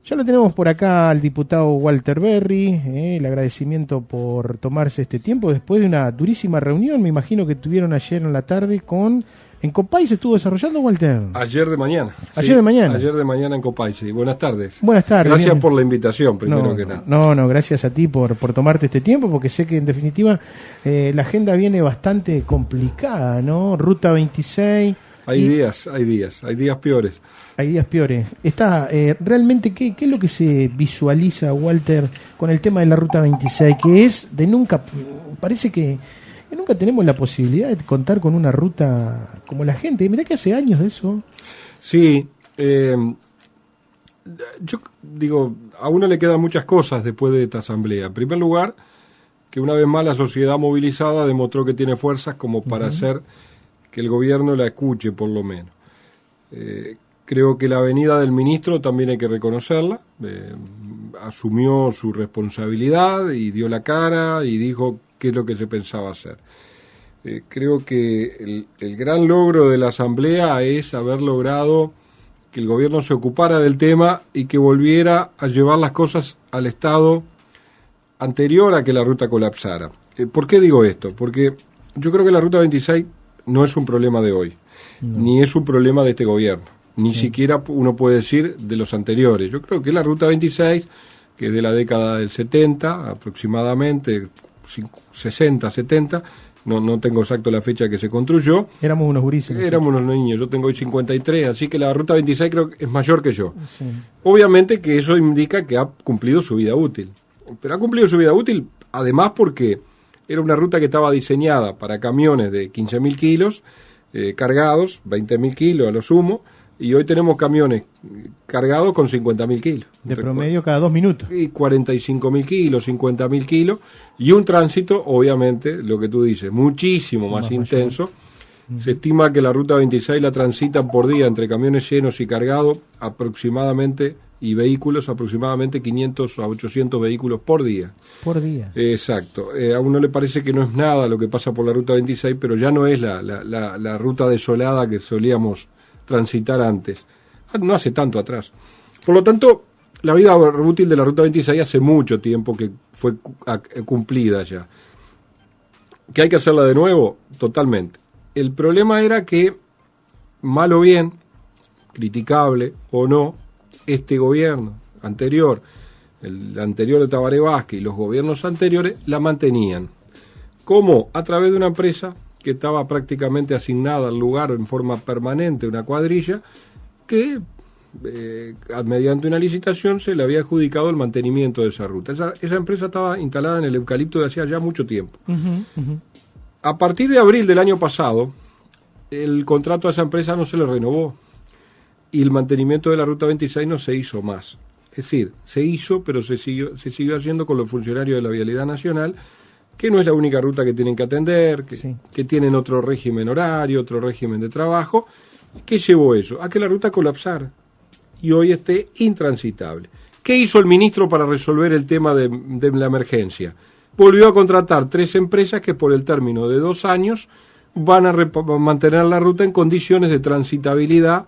Ya lo tenemos por acá al diputado Walter Berry, el agradecimiento por tomarse este tiempo después de una durísima reunión, me imagino que tuvieron ayer en la tarde en Copay. ¿Se estuvo desarrollando, Walter? Ayer de mañana. ¿Ayer de mañana? Ayer de mañana en Copay, sí. Buenas tardes. Buenas tardes. Gracias por la invitación, primero que nada. No, gracias a ti por tomarte este tiempo, porque sé que en definitiva la agenda viene bastante complicada, ¿no? Ruta 26... Hay días peores. Hay días peores. Realmente, ¿qué es lo que se visualiza, Walter, con el tema de la Ruta 26? Que es de nunca, parece que nunca tenemos la posibilidad de contar con una ruta como la gente. Mirá que hace años de eso. Sí, yo digo, a uno le quedan muchas cosas después de esta asamblea. En primer lugar, que una vez más la sociedad movilizada demostró que tiene fuerzas como para hacer que el gobierno la escuche, por lo menos. Creo que la venida del ministro también hay que reconocerla. Asumió su responsabilidad y dio la cara y dijo qué es lo que se pensaba hacer. Creo que el gran logro de la asamblea es haber logrado que el gobierno se ocupara del tema y que volviera a llevar las cosas al estado anterior a que la ruta colapsara. ¿Por qué digo esto? Porque yo creo que la ruta 26 no es un problema de hoy, ni es un problema de este gobierno, ni siquiera uno puede decir de los anteriores. Yo creo que la Ruta 26, que es de la década del 70 aproximadamente, 60, 70, no tengo exacto la fecha que se construyó. Éramos unos gurises. Éramos unos niños, yo tengo hoy 53, así que la Ruta 26 creo que es mayor que yo. Sí. Obviamente que eso indica que ha cumplido su vida útil, pero ha cumplido su vida útil además porque era una ruta que estaba diseñada para camiones de 15.000 kilos cargados, 20.000 kilos a lo sumo, y hoy tenemos camiones cargados con 50.000 kilos. De promedio cada 2 minutos. Y 45.000 kilos, 50.000 kilos, y un tránsito, obviamente, lo que tú dices, muchísimo más intenso. Se estima que la Ruta 26 la transitan por día entre camiones llenos y cargados aproximadamente, y vehículos aproximadamente 500 a 800 vehículos por día. Por día. Exacto. A uno le parece que no es nada lo que pasa por la Ruta 26, pero ya no es la ruta desolada que solíamos transitar antes. No hace tanto atrás. Por lo tanto, la vida útil de la Ruta 26 hace mucho tiempo que fue cumplida ya. ¿Que hay que hacerla de nuevo? Totalmente. El problema era que, mal o bien, criticable o no, este gobierno anterior, el anterior de Tabaré Vázquez y los gobiernos anteriores la mantenían. ¿Cómo? A través de una empresa que estaba prácticamente asignada al lugar en forma permanente, una cuadrilla, que mediante una licitación se le había adjudicado el mantenimiento de esa ruta. Esa empresa estaba instalada en el eucalipto de hacía ya mucho tiempo. A partir de abril del año pasado, el contrato a esa empresa no se le renovó y el mantenimiento de la Ruta 26 no se hizo más. Es decir, se hizo, pero se siguió haciendo con los funcionarios de la Vialidad Nacional, que no es la única ruta que tienen que atender, que tienen otro régimen horario, otro régimen de trabajo. ¿Qué llevó eso? A que la ruta colapsara y hoy esté intransitable. ¿Qué hizo el ministro para resolver el tema de la emergencia? Volvió a contratar 3 empresas que por el término de 2 años van a mantener la ruta en condiciones de transitabilidad.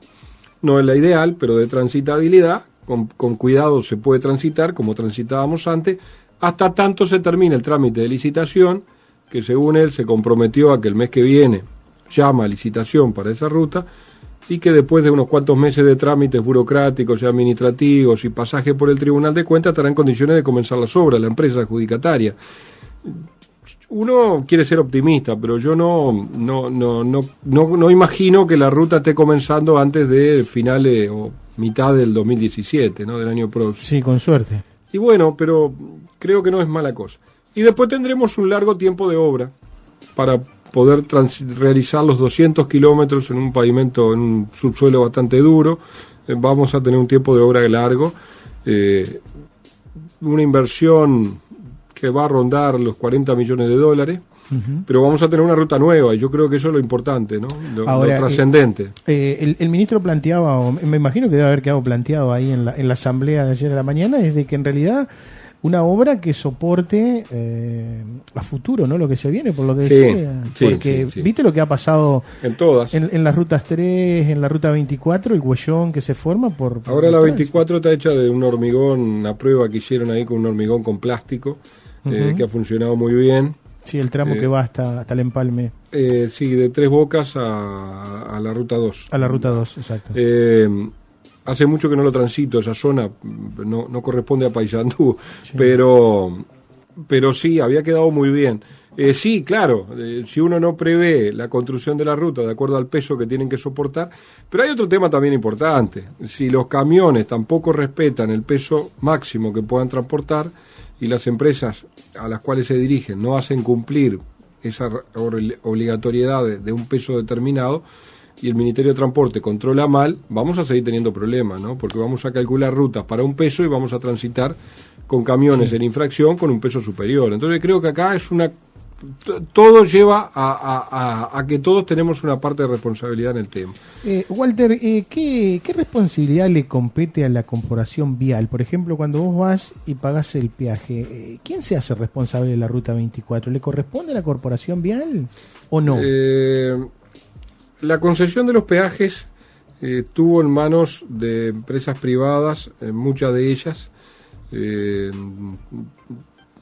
No es la ideal, pero de transitabilidad, con cuidado se puede transitar, como transitábamos antes, hasta tanto se termine el trámite de licitación, que según él se comprometió a que el mes que viene llama a licitación para esa ruta, y que después de unos cuantos meses de trámites burocráticos y administrativos y pasaje por el Tribunal de Cuentas estará en condiciones de comenzar las obras, la empresa adjudicataria. Uno quiere ser optimista, pero yo no imagino que la ruta esté comenzando antes de finales o mitad del 2017, ¿no? Del año próximo. Sí, con suerte. Y bueno, pero creo que no es mala cosa. Y después tendremos un largo tiempo de obra para poder realizar los 200 kilómetros en un pavimento, en un subsuelo bastante duro. Vamos a tener un tiempo de obra largo, una inversión que va a rondar los $40 millones, pero vamos a tener una ruta nueva y yo creo que eso es lo importante, ¿no? Lo trascendente. El ministro planteaba, o me imagino que debe haber quedado planteado ahí en la asamblea de ayer de la mañana, es de que en realidad una obra que soporte a futuro, ¿no? Lo que se viene, por lo que Sí, decía. sí, Porque sí. viste lo que ha pasado En todas. en las rutas 3, en la ruta 24, el huellón que se forma por Ahora la el 24 está hecha de un hormigón, una prueba que hicieron ahí con un hormigón con plástico, que ha funcionado muy bien. Sí, el tramo que va hasta el empalme. Sí, de Tres Bocas a la ruta 2. A la ruta 2, exacto. Hace mucho que no lo transito, esa zona no corresponde a Paysandú, Sí. pero sí, había quedado muy bien. Sí, claro, si uno no prevé la construcción de la ruta de acuerdo al peso que tienen que soportar, pero hay otro tema también importante. Si los camiones tampoco respetan el peso máximo que puedan transportar y las empresas a las cuales se dirigen no hacen cumplir esa obligatoriedad de un peso determinado, y el Ministerio de Transporte controla mal, vamos a seguir teniendo problemas, ¿no? Porque vamos a calcular rutas para un peso y vamos a transitar con camiones en infracción con un peso superior. Entonces creo que acá es todo lleva a que todos tenemos una parte de responsabilidad en el tema. Walter, ¿qué responsabilidad le compete a la corporación vial? Por ejemplo, cuando vos vas y pagás el peaje, ¿quién se hace responsable de la ruta 24? ¿Le corresponde a la corporación vial o no? La concesión de los peajes estuvo en manos de empresas privadas, muchas de ellas.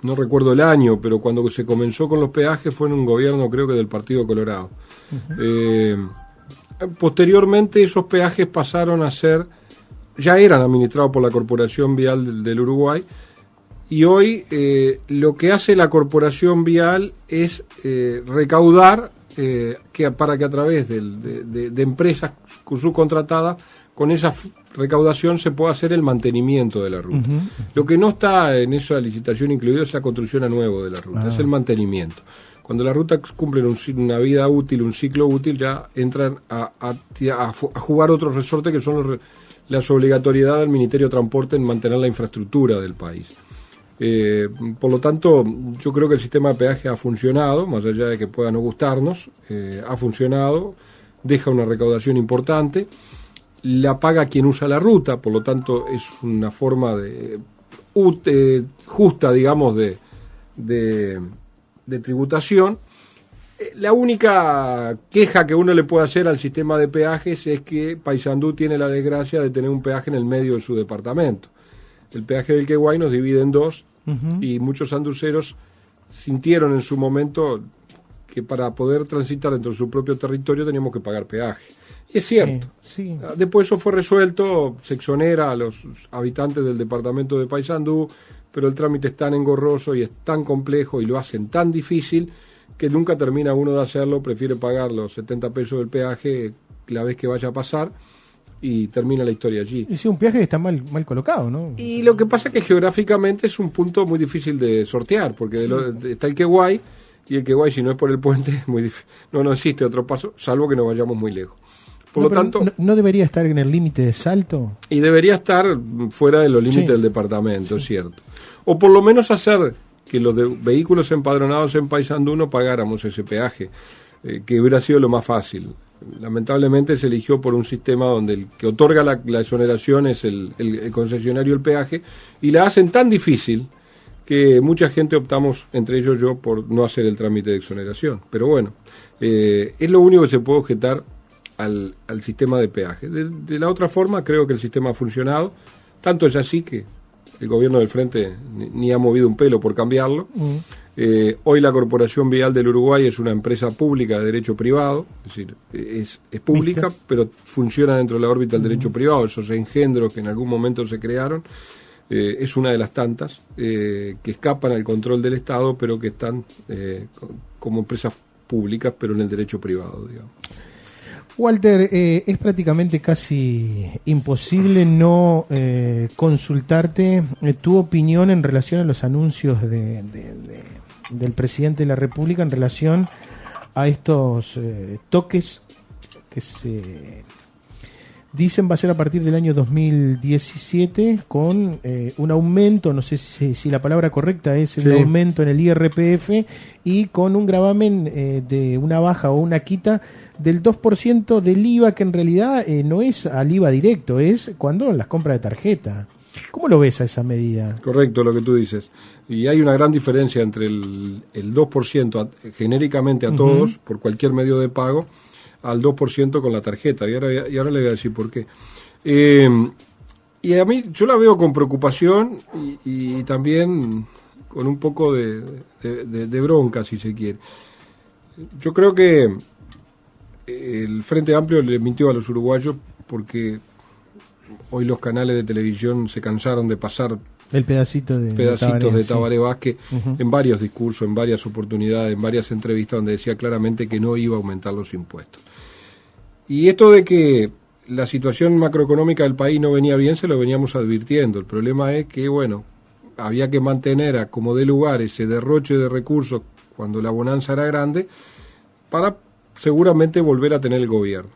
No recuerdo el año, pero cuando se comenzó con los peajes fue en un gobierno, creo que del Partido Colorado. Posteriormente esos peajes pasaron a ser, ya eran administrados por la Corporación Vial del Uruguay, y hoy lo que hace la Corporación Vial es recaudar para que a través de empresas subcontratadas, con esa recaudación se pueda hacer el mantenimiento de la ruta. Lo que no está en esa licitación incluido es la construcción a nuevo de la ruta, es el mantenimiento. Cuando la ruta cumple una vida útil, un ciclo útil, ya entran a jugar otros resortes que son las obligatoriedades del Ministerio de Transporte en mantener la infraestructura del país. Por lo tanto, yo creo que el sistema de peaje ha funcionado, más allá de que pueda no gustarnos, ha funcionado, deja una recaudación importante, la paga quien usa la ruta, por lo tanto es una forma justa, digamos, de tributación. La única queja que uno le puede hacer al sistema de peajes es que Paysandú tiene la desgracia de tener un peaje en el medio de su departamento. El peaje del Queguay nos divide en dos, y muchos sanduceros sintieron en su momento que para poder transitar dentro de su propio territorio teníamos que pagar peaje. Y es cierto. Sí. Después eso fue resuelto, se exonera a los habitantes del departamento de Paysandú, pero el trámite es tan engorroso y es tan complejo y lo hacen tan difícil que nunca termina uno de hacerlo, prefiere pagar los 70 pesos del peaje la vez que vaya a pasar, y termina la historia allí. Y sí, un peaje que está mal colocado, ¿no? Y lo que pasa es que geográficamente es un punto muy difícil de sortear, porque está el Queguay, y el Queguay, si no es por el puente, es muy difícil. No existe otro paso, salvo que nos vayamos muy lejos. Por lo tanto, ¿no debería estar en el límite de Salto? Y debería estar fuera de los límites del departamento, es cierto. O por lo menos hacer que los vehículos empadronados en Paysandú no pagáramos ese peaje, que hubiera sido lo más fácil. Lamentablemente se eligió por un sistema donde el que otorga la exoneración es el concesionario del peaje, y la hacen tan difícil que mucha gente optamos, entre ellos yo, por no hacer el trámite de exoneración. Pero bueno, es lo único que se puede objetar al sistema de peaje. De la otra forma, creo que el sistema ha funcionado. Tanto es así que el gobierno del Frente ni ha movido un pelo por cambiarlo. Hoy la Corporación Vial del Uruguay es una empresa pública de derecho privado, es decir, es pública, pero funciona dentro de la órbita del derecho privado. Esos engendros que en algún momento se crearon, es una de las tantas que escapan al control del Estado, pero que están como empresas públicas, pero en el derecho privado, digamos. Walter, es prácticamente casi imposible no consultarte tu opinión en relación a los anuncios del presidente de la República en relación a estos toques que se dicen va a ser a partir del año 2017 con un aumento, no sé si la palabra correcta es un aumento en el IRPF, y con un gravamen de una baja o una quita del 2% del IVA, que en realidad no es al IVA directo, es cuando las compras de tarjeta. ¿Cómo lo ves a esa medida? Correcto lo que tú dices. Y hay una gran diferencia entre el 2% genéricamente a todos, por cualquier medio de pago, al 2% con la tarjeta. Y ahora le voy a decir por qué. Y a mí, yo la veo con preocupación y también con un poco de bronca, si se quiere. Yo creo que el Frente Amplio le mintió a los uruguayos porque hoy los canales de televisión se cansaron de pasar el pedacitos de Tabaré Vázquez en varios discursos, en varias oportunidades, en varias entrevistas donde decía claramente que no iba a aumentar los impuestos. Y esto de que la situación macroeconómica del país no venía bien, se lo veníamos advirtiendo. El problema es que, bueno, había que mantener a como de lugar ese derroche de recursos cuando la bonanza era grande para seguramente volver a tener el gobierno.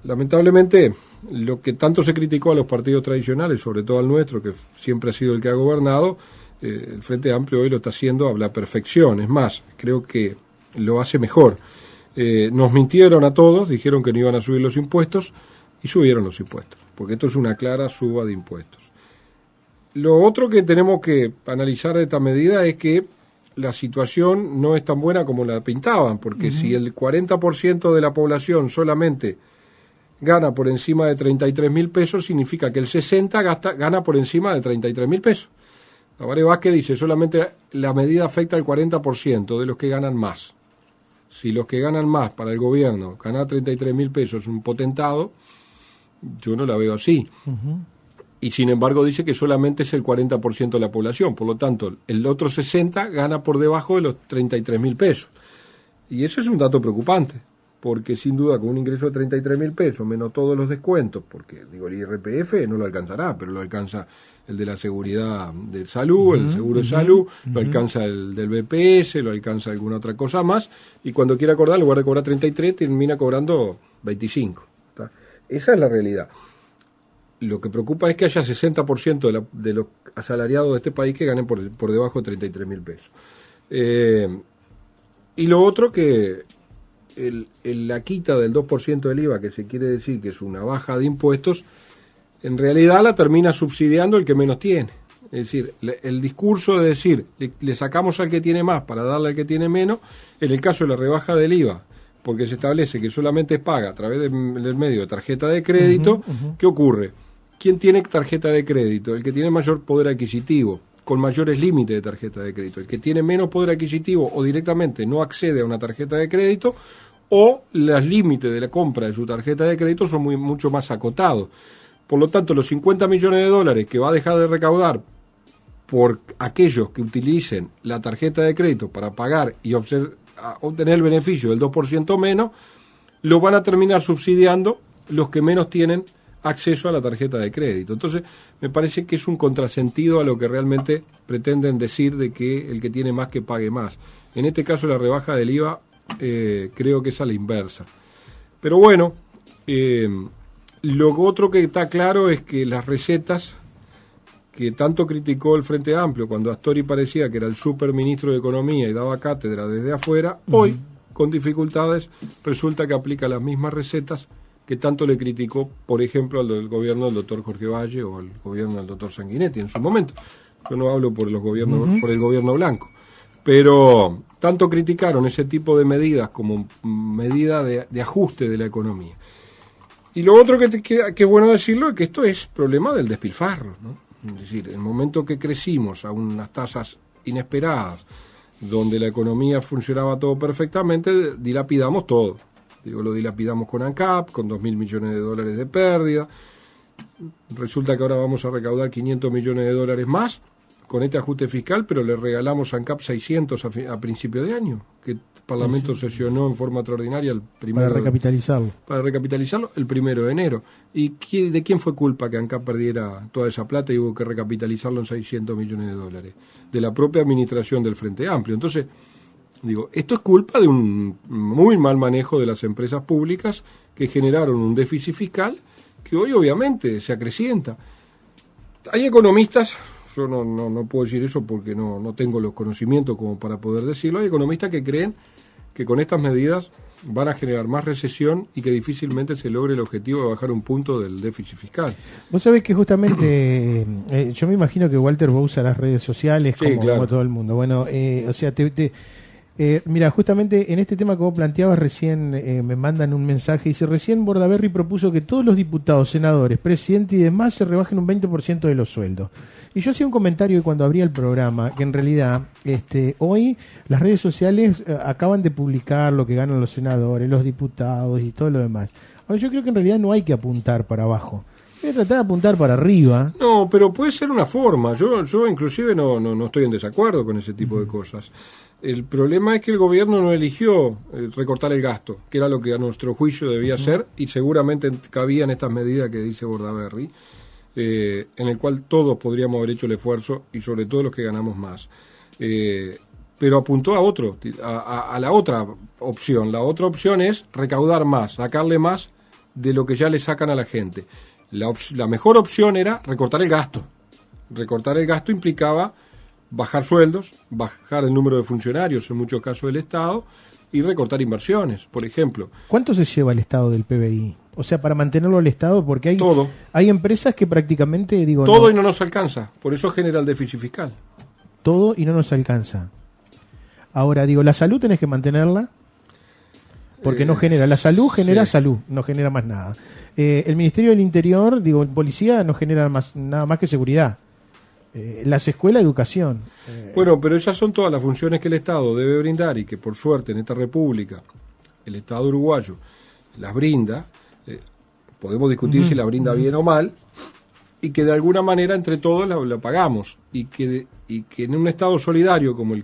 Lamentablemente, lo que tanto se criticó a los partidos tradicionales, sobre todo al nuestro, que siempre ha sido el que ha gobernado, el Frente Amplio hoy lo está haciendo a la perfección. Es más, creo que lo hace mejor. Nos mintieron a todos, dijeron que no iban a subir los impuestos y subieron los impuestos, porque esto es una clara suba de impuestos. Lo otro que tenemos que analizar de esta medida es que la situación no es tan buena como la pintaban, porque si el 40% de la población solamente gana por encima de 33.000 pesos, significa que el 60% gana por encima de 33.000 pesos. Tabaré Vázquez dice, solamente la medida afecta al 40% de los que ganan más. Si los que ganan más para el gobierno, ganar 33.000 pesos es un potentado, yo no la veo así. Y sin embargo dice que solamente es el 40% de la población, por lo tanto, el otro 60% gana por debajo de los 33.000 pesos. Y eso es un dato preocupante, porque sin duda con un ingreso de 33.000 pesos, menos todos los descuentos, porque digo el IRPF no lo alcanzará, pero lo alcanza el de la seguridad de salud, el seguro de salud, lo alcanza el del BPS, lo alcanza alguna otra cosa más, y cuando quiera cobrar, en lugar de cobrar 33, termina cobrando 25. ¿Tá? Esa es la realidad. Lo que preocupa es que haya 60% de los asalariados de este país que ganen por debajo de 33.000 pesos. Y lo otro que la quita del 2% del IVA, que se quiere decir que es una baja de impuestos, en realidad la termina subsidiando el que menos tiene. Es decir, el discurso de decir, le sacamos al que tiene más para darle al que tiene menos, en el caso de la rebaja del IVA, porque se establece que solamente paga a través del medio de tarjeta de crédito, ¿qué ocurre? ¿Quién tiene tarjeta de crédito? El que tiene mayor poder adquisitivo, con mayores límites de tarjeta de crédito. El que tiene menos poder adquisitivo o directamente no accede a una tarjeta de crédito, o los límites de la compra de su tarjeta de crédito son mucho más acotados. Por lo tanto, los 50 millones de dólares que va a dejar de recaudar por aquellos que utilicen la tarjeta de crédito para pagar y obtener el beneficio del 2% menos, lo van a terminar subsidiando los que menos tienen acceso a la tarjeta de crédito. Entonces, me parece que es un contrasentido a lo que realmente pretenden decir de que el que tiene más que pague más. En este caso, la rebaja del IVA creo que es a la inversa. Pero bueno, lo otro que está claro es que las recetas que tanto criticó el Frente Amplio cuando Astori parecía que era el superministro de Economía y daba cátedra desde afuera, hoy, con dificultades, resulta que aplica las mismas recetas que tanto le criticó, por ejemplo, al gobierno del doctor Jorge Valle o al gobierno del doctor Sanguinetti en su momento. Yo no hablo por los gobiernos, por el gobierno blanco. Pero tanto criticaron ese tipo de medidas como medida de ajuste de la economía. Y lo otro que es bueno decirlo es que esto es problema del despilfarro, ¿no? Es decir, en el momento que crecimos a unas tasas inesperadas, donde la economía funcionaba todo perfectamente, dilapidamos todo. Digo, lo dilapidamos con ANCAP, con 2.000 millones de dólares de pérdida. Resulta que ahora vamos a recaudar 500 millones de dólares más con este ajuste fiscal, pero le regalamos a ANCAP 600 a principio de año, que el Parlamento sesionó en forma extraordinaria el primero para recapitalizarlo. Para recapitalizarlo el 1 de enero. ¿Y de quién fue culpa que ANCAP perdiera toda esa plata y hubo que recapitalizarlo en 600 millones de dólares? De la propia administración del Frente Amplio. Entonces, digo, esto es culpa de un muy mal manejo de las empresas públicas que generaron un déficit fiscal que hoy obviamente se acrecienta. Hay economistas, yo no puedo decir eso porque no tengo los conocimientos como para poder decirlo, hay economistas que creen que con estas medidas van a generar más recesión y que difícilmente se logre el objetivo de bajar un punto del déficit fiscal. Vos sabés que justamente, yo me imagino que Walter va a usar las redes sociales Sí, como, claro. como todo el mundo. Bueno, o sea, mira, justamente en este tema que vos planteabas recién, me mandan un mensaje, dice, recién Bordaberry propuso que todos los diputados, senadores, presidentes y demás se rebajen un 20% de los sueldos. Y yo hacía un comentario cuando abría el programa, que en realidad hoy las redes sociales acaban de publicar lo que ganan los senadores, los diputados y todo lo demás. Ahora yo creo que en realidad no hay que apuntar para abajo, hay que tratar de apuntar para arriba. No, pero puede ser una forma. Yo inclusive no estoy en desacuerdo con ese tipo de cosas. El problema es que el gobierno no eligió recortar el gasto, que era lo que a nuestro juicio debía hacer, y seguramente cabían estas medidas que dice Bordaberry, en el cual todos podríamos haber hecho el esfuerzo, y sobre todo los que ganamos más. Pero apuntó a la otra opción. La otra opción es recaudar más, sacarle más de lo que ya le sacan a la gente. La mejor opción era recortar el gasto. Recortar el gasto implicaba bajar sueldos, bajar el número de funcionarios, en muchos casos del Estado, y recortar inversiones, por ejemplo. ¿Cuánto se lleva el Estado del PBI? O sea, para mantenerlo el Estado, porque hay empresas que prácticamente, todo y no nos alcanza, por eso genera el déficit fiscal. Todo y no nos alcanza. Ahora, la salud tenés que mantenerla, porque no genera. La salud genera salud, no genera más nada. El Ministerio del Interior, policía no genera nada más que seguridad. Las escuelas, educación. Bueno, pero esas son todas las funciones que el Estado debe brindar y que por suerte en esta república el Estado uruguayo las brinda. Podemos discutir si la brinda bien o mal, y que de alguna manera entre todos la pagamos, y que en un Estado solidario como el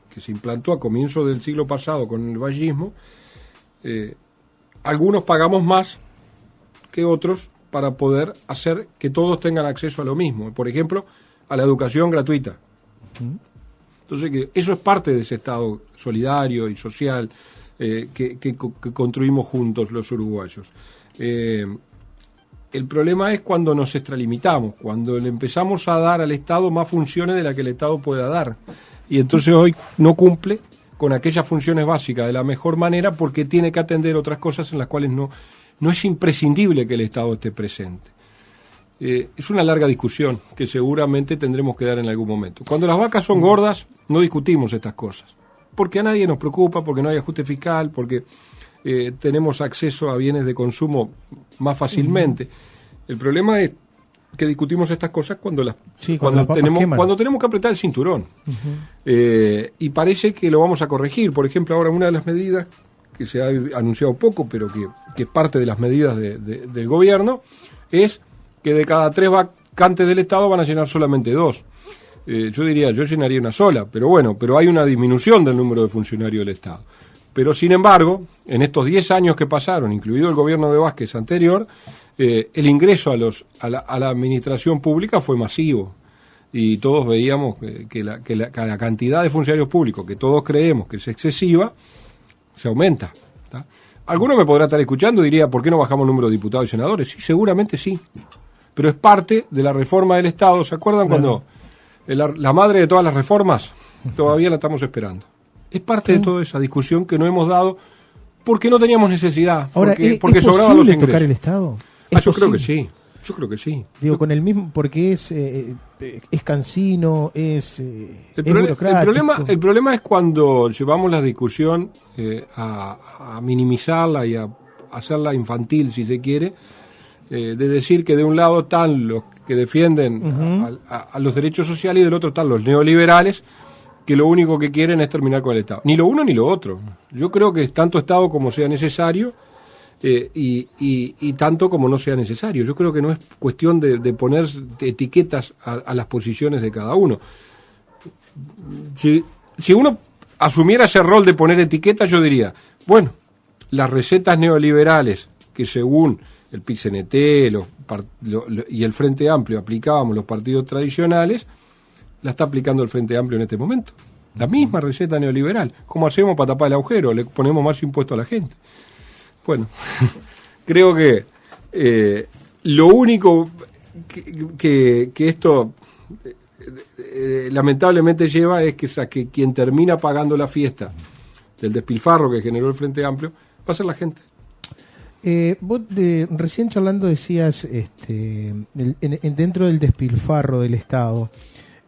que se implantó a comienzos del siglo pasado con el vallismo, algunos pagamos más que otros para poder hacer que todos tengan acceso a lo mismo. Por ejemplo, a la educación gratuita. Entonces, que eso es parte de ese Estado solidario y social que construimos juntos los uruguayos. El problema es cuando nos extralimitamos, cuando le empezamos a dar al Estado más funciones de las que el Estado pueda dar. Y entonces hoy no cumple con aquellas funciones básicas de la mejor manera, porque tiene que atender otras cosas en las cuales no es imprescindible que el Estado esté presente. Es una larga discusión que seguramente tendremos que dar en algún momento. Cuando las vacas son gordas, no discutimos estas cosas, porque a nadie nos preocupa, porque no hay ajuste fiscal, porque tenemos acceso a bienes de consumo más fácilmente. El problema es que discutimos estas cosas cuando tenemos que apretar el cinturón. Y parece que lo vamos a corregir. Por ejemplo, ahora una de las medidas que se ha anunciado poco, pero que es parte de las medidas del gobierno, es que de cada 3 vacantes del Estado van a llenar solamente 2. Yo llenaría una sola, pero hay una disminución del número de funcionarios del Estado. Pero sin embargo, en estos 10 años que pasaron, incluido el gobierno de Vázquez anterior, el ingreso a la administración pública fue masivo. Y todos veíamos que la cantidad de funcionarios públicos, que todos creemos que es excesiva, se aumenta. ¿Tá? Alguno me podrá estar escuchando y diría, ¿por qué no bajamos el número de diputados y senadores? Sí, seguramente sí. Pero es parte de la reforma del Estado. ¿Se acuerdan cuando la madre de todas las reformas? Todavía la estamos esperando. Es parte de toda esa discusión que no hemos dado porque no teníamos necesidad. Ahora, porque sobraban los ingresos. ¿Tocar el Estado? Yo creo que sí. Yo creo que sí. Con el mismo, porque es cansino, es burocrático. El problema es cuando llevamos la discusión a minimizarla y a hacerla infantil, si se quiere, de decir que de un lado están los que defienden a los derechos sociales y del otro están los neoliberales, que lo único que quieren es terminar con el Estado. Ni lo uno ni lo otro. Yo creo que es tanto Estado como sea necesario, y tanto como no sea necesario. Yo creo que no es cuestión de poner etiquetas a las posiciones de cada uno. Si uno asumiera ese rol de poner etiquetas, yo diría, bueno, las recetas neoliberales que según el PIT-CNT y el Frente Amplio aplicábamos los partidos tradicionales, la está aplicando el Frente Amplio en este momento. La misma receta neoliberal. ¿Cómo hacemos para tapar el agujero? Le ponemos más impuesto a la gente. Bueno, creo que lo único que esto lamentablemente lleva es que quien termina pagando la fiesta del despilfarro que generó el Frente Amplio Va a ser la gente. Vos recién charlando decías dentro del despilfarro del Estado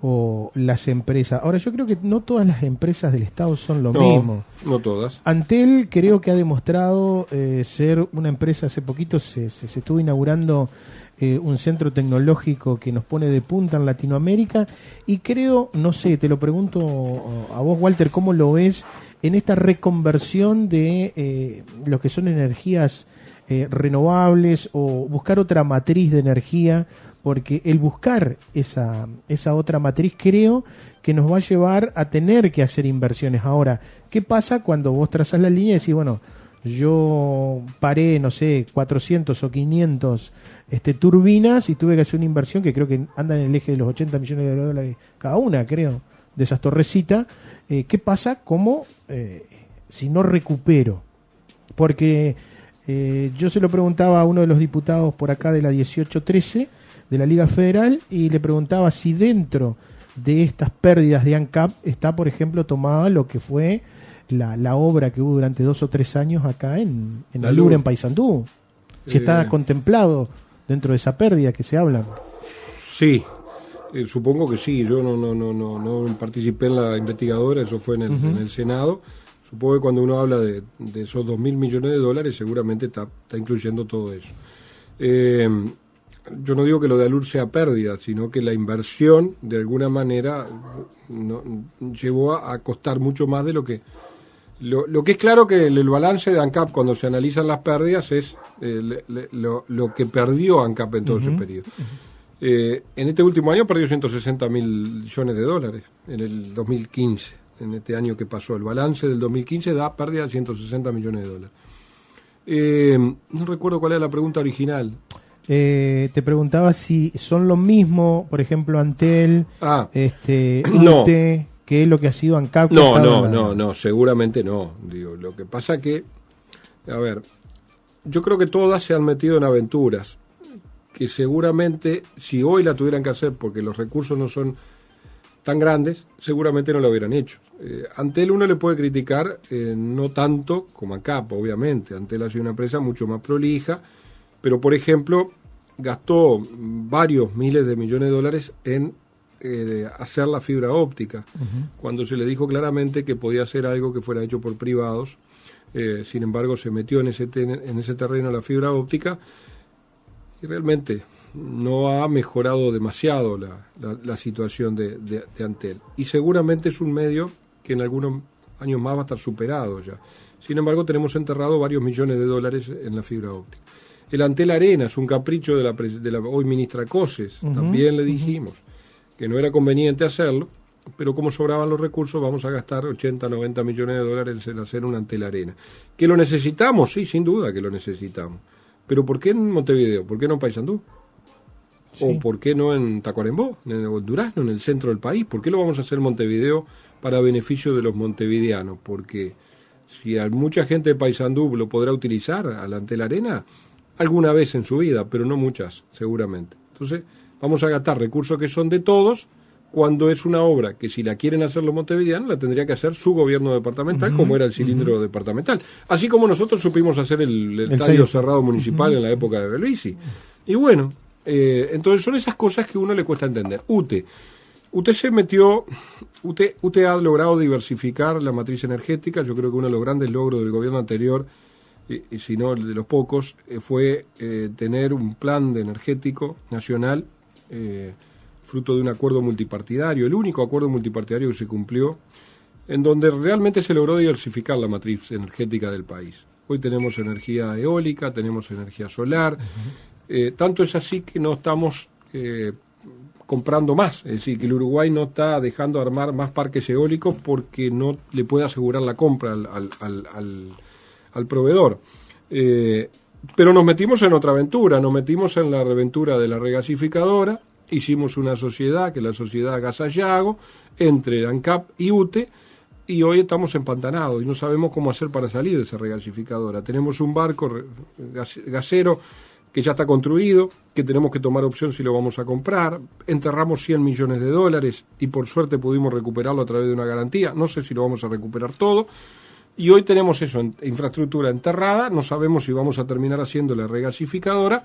o las empresas. Ahora, yo creo que no todas las empresas del Estado son lo mismo. No todas. Antel creo que ha demostrado ser una empresa. Hace poquito se estuvo inaugurando un centro tecnológico que nos pone de punta en Latinoamérica, y creo, no sé, te lo pregunto a vos, Walter, ¿cómo lo ves en esta reconversión de lo que son energías renovables, o buscar otra matriz de energía? Porque el buscar esa otra matriz creo que nos va a llevar a tener que hacer inversiones. Ahora, ¿qué pasa cuando vos trazás la línea y decís, bueno, yo paré, no sé, 400 o 500 turbinas y tuve que hacer una inversión que creo que anda en el eje de los 80 millones de dólares cada una, creo, de esas torrecitas? ¿Qué pasa si no recupero? Porque yo se lo preguntaba a uno de los diputados por acá de la 1813 de la Liga Federal, y le preguntaba si dentro de estas pérdidas de ANCAP está, por ejemplo, tomada lo que fue la obra que hubo durante 2 o 3 años acá en Alura, en Paysandú. Si está contemplado dentro de esa pérdida que se habla. Sí, supongo que sí. Yo no participé en la investigadora, eso fue en el Senado. Supongo que cuando uno habla de esos 2.000 millones de dólares, seguramente está incluyendo todo eso. Yo no digo que lo de Alur sea pérdida, sino que la inversión, de alguna manera, llevó a costar mucho más de lo que... Lo que es claro que el balance de ANCAP, cuando se analizan las pérdidas, es lo que perdió ANCAP en todo ese periodo. En este último año perdió 160.000 millones de dólares, en el 2015, en este año que pasó. El balance del 2015 da pérdida de 160 millones de dólares. No recuerdo cuál era la pregunta original. Te preguntaba si son lo mismo, por ejemplo, Antel, no. UTE, que es lo que ha sido ANCAP. No, seguramente no. Digo, lo que pasa que, a ver, yo creo que todas se han metido en aventuras que seguramente, si hoy la tuvieran que hacer porque los recursos no son tan grandes, seguramente no lo hubieran hecho. Antel uno le puede criticar, no tanto como ANCAP, obviamente. Antel ha sido una empresa mucho más prolija, pero, por ejemplo, gastó varios miles de millones de dólares en hacer la fibra óptica, cuando se le dijo claramente que podía ser algo que fuera hecho por privados. Sin embargo, se metió en ese terreno la fibra óptica, y realmente no ha mejorado demasiado la situación de Antel. Y seguramente es un medio que en algunos años más va a estar superado ya. Sin embargo, tenemos enterrado varios millones de dólares en la fibra óptica. El Antel Arena es un capricho de la hoy ministra Coses. También le dijimos que no era conveniente hacerlo, pero como sobraban los recursos, vamos a gastar 80, 90 millones de dólares en hacer un Antel Arena. ¿Que lo necesitamos? Sí, sin duda que lo necesitamos. Pero ¿por qué en Montevideo? ¿Por qué no en Paysandú? Sí. ¿O por qué no en Tacuarembó, en Durazno, en el centro del país? ¿Por qué lo vamos a hacer en Montevideo para beneficio de los montevideanos? Porque si a mucha gente de Paysandú lo podrá utilizar al Antel Arena alguna vez en su vida, pero no muchas, seguramente. Entonces, vamos a gastar recursos que son de todos, cuando es una obra que, si la quieren hacer los montevideanos, la tendría que hacer su gobierno departamental, como era el cilindro departamental. Así como nosotros supimos hacer el estadio cerrado municipal en la época de Belvisi. Y bueno, entonces son esas cosas que a uno le cuesta entender. UTE se metió, UTE ha logrado diversificar la matriz energética. Yo creo que uno de los grandes logros del gobierno anterior, y si no el de los pocos, fue tener un plan energético nacional, fruto de un acuerdo multipartidario, el único acuerdo multipartidario que se cumplió, en donde realmente se logró diversificar la matriz energética del país. Hoy tenemos energía eólica, tenemos energía solar, tanto es así que no estamos comprando más, es decir, que el Uruguay no está dejando armar más parques eólicos porque no le puede asegurar la compra al proveedor. Pero nos metimos en otra aventura, nos metimos en la aventura de la regasificadora, hicimos una sociedad, que es la sociedad Gasallago, entre ANCAP y UTE, y hoy estamos empantanados y no sabemos cómo hacer para salir de esa regasificadora. Tenemos un barco gasero que ya está construido, que tenemos que tomar opción si lo vamos a comprar. Enterramos 100 millones de dólares y por suerte pudimos recuperarlo a través de una garantía. No sé si lo vamos a recuperar todo, Y hoy tenemos eso, infraestructura enterrada, no sabemos si vamos a terminar haciendo la regasificadora,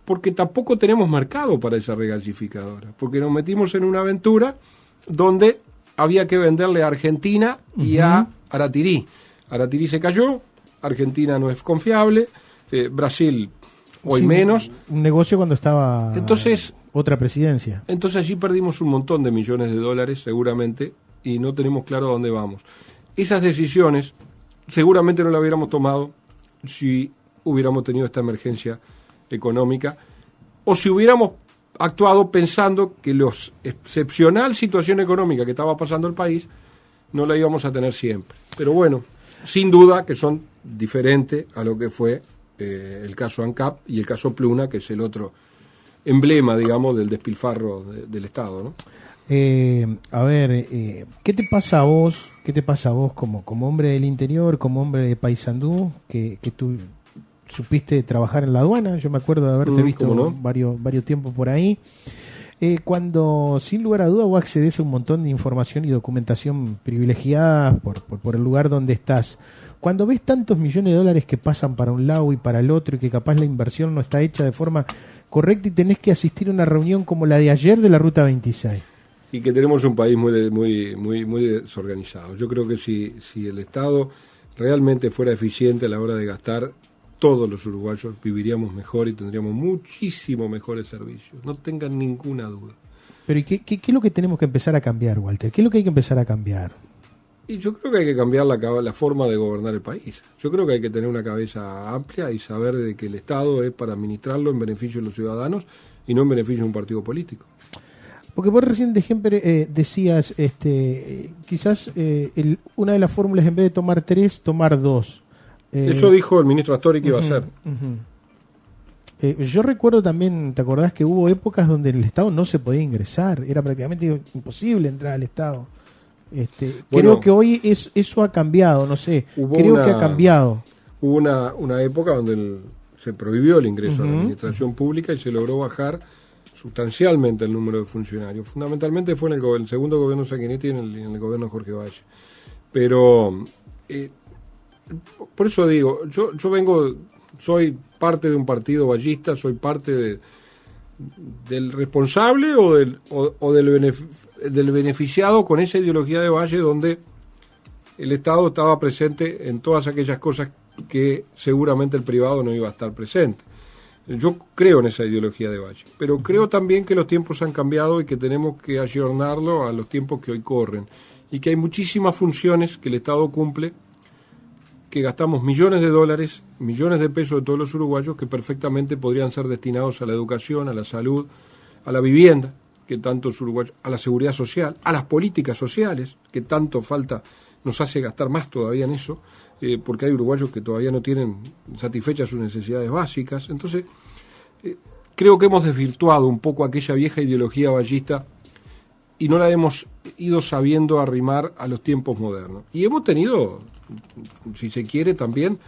porque tampoco tenemos mercado para esa regasificadora, porque nos metimos en una aventura donde había que venderle a Argentina y a Aratirí. Aratirí se cayó, Argentina no es confiable, Brasil hoy menos. Un negocio cuando estaba entonces, otra presidencia. Entonces allí perdimos un montón de millones de dólares seguramente y no tenemos claro a dónde vamos. Esas decisiones seguramente no las hubiéramos tomado si hubiéramos tenido esta emergencia económica o si hubiéramos actuado pensando que la excepcional situación económica que estaba pasando el país no la íbamos a tener siempre. Pero bueno, sin duda que son diferentes a lo que fue el caso ANCAP y el caso Pluna, que es el otro emblema, digamos, del despilfarro del Estado, ¿no? A ver, ¿qué te pasa a vos? ¿Qué te pasa a vos como hombre del interior, como hombre de Paysandú, que tú supiste trabajar en la aduana? Yo me acuerdo de haberte visto ¿no? varios tiempos por ahí. Cuando, sin lugar a duda, vos accedes a un montón de información y documentación privilegiada por el lugar donde estás. Cuando ves tantos millones de dólares que pasan para un lado y para el otro y que capaz la inversión no está hecha de forma correcta y tenés que asistir a una reunión como la de ayer de la Ruta 26. Y que tenemos un país muy desorganizado. Yo creo que si el Estado realmente fuera eficiente a la hora de gastar, todos los uruguayos viviríamos mejor y tendríamos muchísimo mejores servicios. No tengan ninguna duda. Pero ¿y qué es lo que tenemos que empezar a cambiar, Walter? ¿Qué es lo que hay que empezar a cambiar? Y yo creo que hay que cambiar la forma de gobernar el país. Yo creo que hay que tener una cabeza amplia y saber de que el Estado es para administrarlo en beneficio de los ciudadanos y no en beneficio de un partido político. Porque vos recién de ejemplo decías, quizás una de las fórmulas, en vez de tomar 3, tomar 2. Eso dijo el ministro Astori que iba a hacer. Yo recuerdo también, ¿te acordás que hubo épocas donde en el Estado no se podía ingresar? Era prácticamente imposible entrar al Estado. Creo que hoy eso ha cambiado, no sé, que ha cambiado. Hubo una época donde se prohibió el ingreso a la administración pública y se logró bajar sustancialmente el número de funcionarios. Fundamentalmente fue en el segundo gobierno Sanguinetti y en el gobierno de Jorge Valle. Pero, por eso digo, yo soy parte de un partido vallista, soy parte del responsable o del beneficiado con esa ideología de Valle, donde el Estado estaba presente en todas aquellas cosas que seguramente el privado no iba a estar presente. Yo creo en esa ideología de Valle, pero creo también que los tiempos han cambiado y que tenemos que ayornarlo a los tiempos que hoy corren, y que hay muchísimas funciones que el Estado cumple, que gastamos millones de dólares, millones de pesos de todos los uruguayos, que perfectamente podrían ser destinados a la educación, a la salud, a la vivienda, que tantos uruguayos, a la seguridad social, a las políticas sociales, que tanto falta nos hace gastar más todavía en eso, porque hay uruguayos que todavía no tienen satisfechas sus necesidades básicas. Entonces, creo que hemos desvirtuado un poco aquella vieja ideología vallista y no la hemos ido sabiendo arrimar a los tiempos modernos. Y hemos tenido, si se quiere, también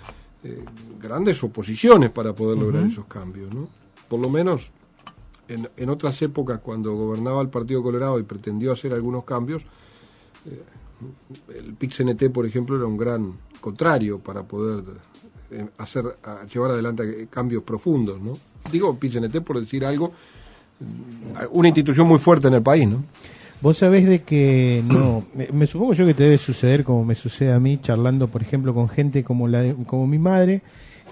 grandes oposiciones para poder lograr esos cambios, ¿no? Por lo menos en otras épocas, cuando gobernaba el Partido Colorado y pretendió hacer algunos cambios, el PIC-CNT, por ejemplo, era un gran contrario para poder llevar adelante cambios profundos, ¿no? Digo PIC-CNT por decir algo, una institución muy fuerte en el país, ¿no? Vos sabés de que no, me supongo yo que te debe suceder como me sucede a mí, charlando, por ejemplo, con gente como mi madre,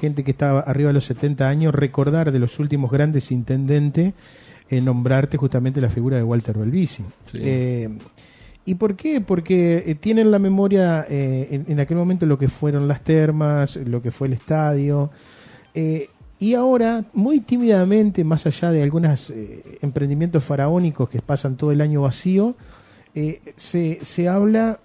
gente que estaba arriba de los 70 años, recordar de los últimos grandes intendentes, nombrarte justamente la figura de Walter Belvisi. Sí. ¿Y por qué? Porque tienen la memoria en aquel momento lo que fueron las termas, lo que fue el estadio, y ahora, muy tímidamente, más allá de algunos emprendimientos faraónicos que pasan todo el año vacío, se habla,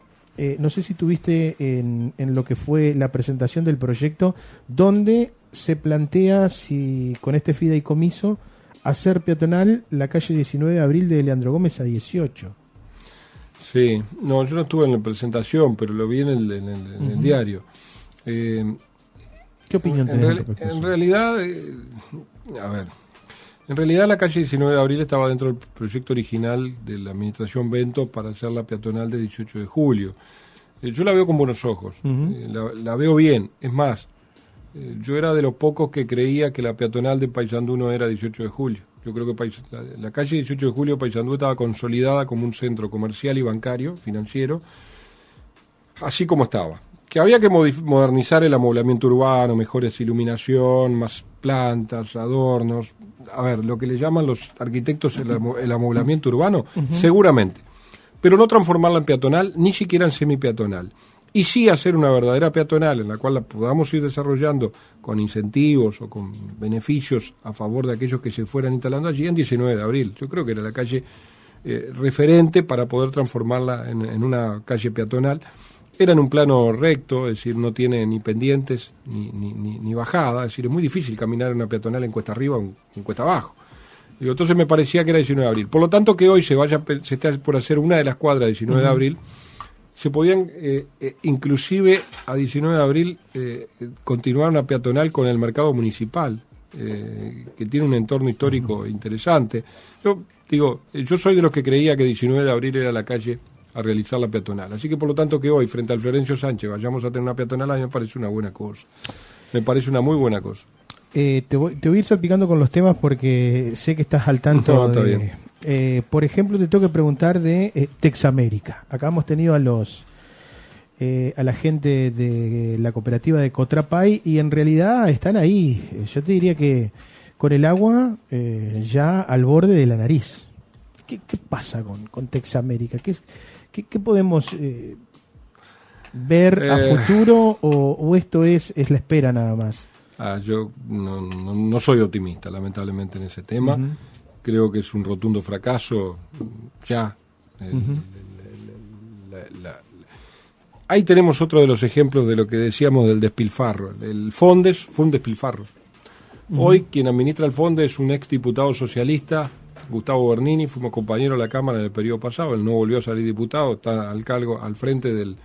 no sé si tuviste en lo que fue la presentación del proyecto, donde se plantea, si con este fideicomiso, hacer peatonal la calle 19 de abril de Leandro Gómez a 18. Sí, no, yo no estuve en la presentación, pero lo vi en el diario. ¿Qué opinión tenés? En realidad, en realidad la calle 19 de abril estaba dentro del proyecto original de la administración Bento para hacer la peatonal de 18 de julio. Yo la veo con buenos ojos, la veo bien. Es más, yo era de los pocos que creía que la peatonal de Paysandú no era 18 de julio. Yo creo que la calle 18 de julio Paysandú estaba consolidada como un centro comercial y bancario, financiero, así como estaba. Que había que modernizar el amoblamiento urbano, mejores iluminación, más plantas, adornos. A ver, lo que le llaman los arquitectos el amoblamiento urbano, seguramente. Pero no transformarla en peatonal, ni siquiera en semi-peatonal. Y sí hacer una verdadera peatonal en la cual la podamos ir desarrollando con incentivos o con beneficios a favor de aquellos que se fueran instalando allí en 19 de abril. Yo creo que era la calle referente para poder transformarla en una calle peatonal. Era en un plano recto, es decir, no tiene ni pendientes ni bajada, es decir, es muy difícil caminar en una peatonal en cuesta arriba o en cuesta abajo. Digo, entonces me parecía que era 19 de abril. Por lo tanto, que hoy se está por hacer una de las cuadras de 19 de abril, se podían, inclusive a 19 de abril, continuar una peatonal con el mercado municipal, que tiene un entorno histórico interesante. Yo soy de los que creía que 19 de abril era la calle a realizar la peatonal. Así que por lo tanto que hoy, frente al Florencio Sánchez, vayamos a tener una peatonal, a mí me parece una buena cosa. Me parece una muy buena cosa. Te voy a ir salpicando con los temas porque sé que estás al tanto. No, está bien. Por ejemplo, te tengo que preguntar de Texamérica. Acá hemos tenido a la gente de la cooperativa de Cotrapay y en realidad están ahí. Yo te diría que con el agua ya al borde de la nariz. ¿Qué pasa con Texamérica? ¿Qué podemos ver a futuro o esto es la espera nada más? Yo no soy optimista, lamentablemente, en ese tema. Creo que es un rotundo fracaso. Ya. Ahí tenemos otro de los ejemplos de lo que decíamos del despilfarro. El Fondes fue un despilfarro. Hoy quien administra el Fondes es un exdiputado socialista, Gustavo Bernini. Fuimos compañeros de la Cámara en el periodo pasado. Él no volvió a salir diputado, está al frente del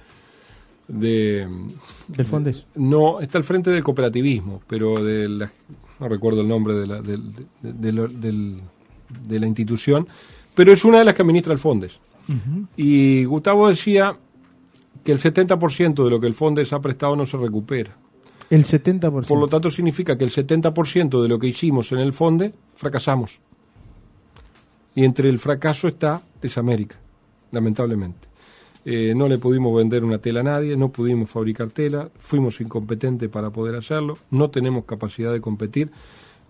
Fondes. No, está al frente del cooperativismo, pero no recuerdo el nombre de la institución, pero es una de las que administra el Fondes. Y Gustavo decía que el 70% de lo que el Fondes ha prestado no se recupera. El 70%. Por lo tanto, significa que el 70% de lo que hicimos en el Fondes fracasamos. Y entre el fracaso está Texamérica, lamentablemente. No le pudimos vender una tela a nadie, no pudimos fabricar tela, fuimos incompetentes para poder hacerlo, no tenemos capacidad de competir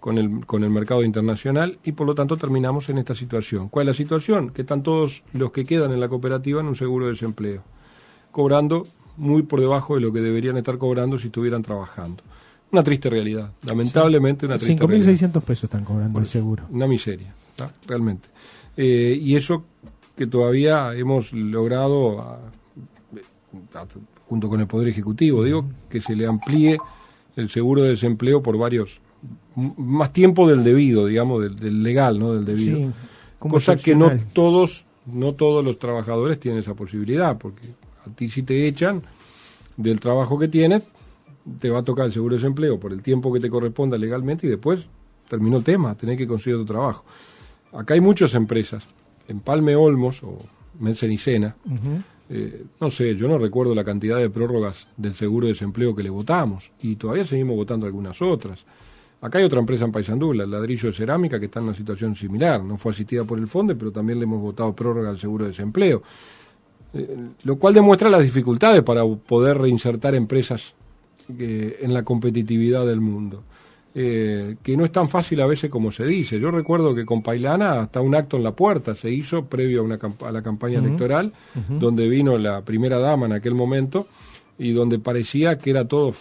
con el mercado internacional y por lo tanto terminamos en esta situación. ¿Cuál es la situación? Que están todos los que quedan en la cooperativa en un seguro de desempleo, cobrando muy por debajo de lo que deberían estar cobrando si estuvieran trabajando. Una triste realidad, lamentablemente una triste realidad. 5.600 pesos están cobrando el seguro. Una miseria, ¿tá? Realmente. Y eso que todavía hemos logrado, junto con el Poder Ejecutivo, que se le amplíe el seguro de desempleo por más tiempo del debido, digamos, del legal, ¿no? Del debido. Sí, cosa que no todos los trabajadores tienen esa posibilidad, porque a ti si te echan del trabajo que tienes, te va a tocar el seguro de desempleo por el tiempo que te corresponda legalmente y después terminó el tema, tenés que conseguir otro trabajo. Acá hay muchas empresas. En Palme Olmos o Mencenicena, no sé, yo no recuerdo la cantidad de prórrogas del seguro de desempleo que le votamos y todavía seguimos votando algunas otras. Acá hay otra empresa en Paysandú, el Ladrillo de Cerámica, que está en una situación similar. No fue asistida por el Fonde, pero también le hemos votado prórroga al seguro de desempleo. Lo cual demuestra las dificultades para poder reinsertar empresas en la competitividad del mundo. Que no es tan fácil a veces como se dice. Yo recuerdo que con Pailana hasta un acto en la puerta se hizo previo a la campaña electoral, donde vino la primera dama en aquel momento y donde parecía que era todo